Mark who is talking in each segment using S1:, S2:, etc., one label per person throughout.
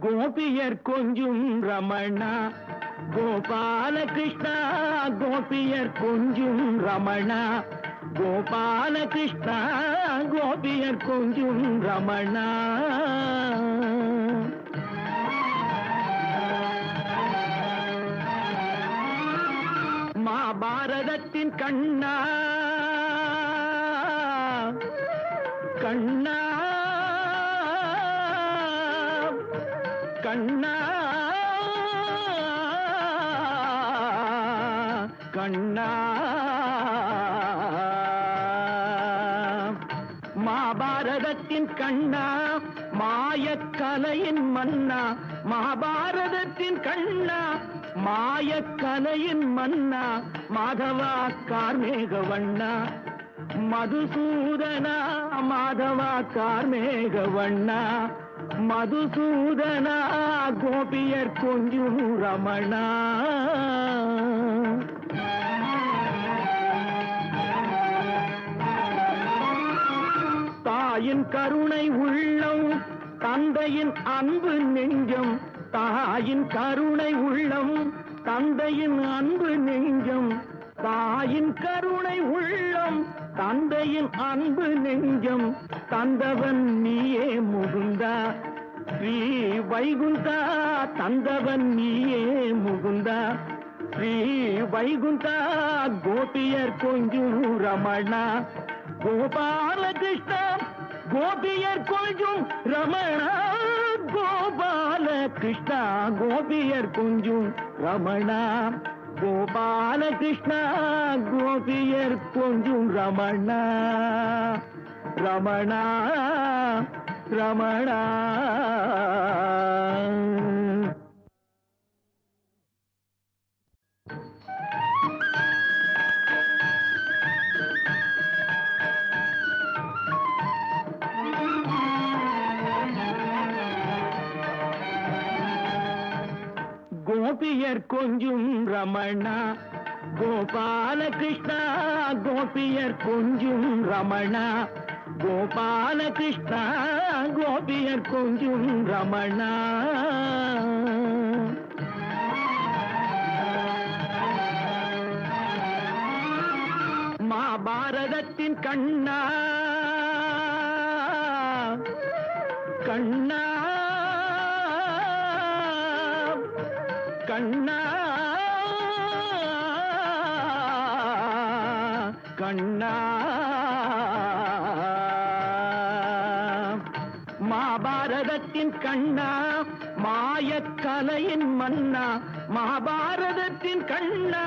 S1: கோபியர் கொஞ்சும் ரமணா கோபால கிருஷ்ணா, கோபியர் கொஞ்சும் ரமணா கோபால கிருஷ்ணா, கோபியர் கொஞ்சும் ரமணா. மகாபாரதத்தின் கண்ணா கண்ணா கண்ணா கண்ணா, மகாபாரதத்தின் கண்ணா மாயக்கலையின் மன்னா, மகாபாரதத்தின் கண்ணா மாயக்கலையின் மன்னா, மாதவா கார்மேக வண்ணா மதுசூதனா, மாதவா கார்மேக வண்ணா மதுசூதனா, கோபியர் கொஞ்சும் ரமணா. தாயின் கருணை உள்ளம், தந்தையின் அன்பு நெஞ்சம், தாயின் கருணை உள்ளம், தந்தையின் அன்பு நெஞ்சம், தாயின் கருணை உள்ளம், தந்தையின் அன்பு நெஞ்சம், தந்தவன் நீயே முகுந்தா ஸ்ரீ வைகுந்தா, தந்தவன் நீயே முகுந்தா ஸ்ரீ வைகுந்தா, கோபியர் கொஞ்சும் ரமணா கோபால கிருஷ்ணா, கோபியர் கொஞ்சும் ரமணா கோபால கிருஷ்ணா, கோபியர் கொஞ்சும் ரமணா கோபால கிருஷ்ணா, கோபியர் கொஞ்சும் ரமணா ரமணா ரமணா. கோபியர் கொஞ்சும் ரமணா கோபால கிருஷ்ணா, கோபியர் கொஞ்சும் ரமணா கோபால கிருஷ்ணா, கோபியர் கொஞ்சும் ரமணா. மகாபாரதத்தின் கண்ணா கண்ணா கண்ணா கண்ணா, மகாபாரதத்தின் கண்ணா மாயக்கலையின் மன்னா, மகாபாரதத்தின் கண்ணா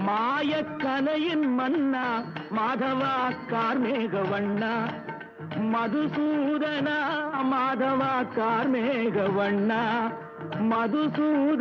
S1: மாயக்கலையின் மன்னா, மாதவா கார்மேக வண்ணா மதுசூதனா, மாதவா கார்மேக வண்ணா மதுசூதனா.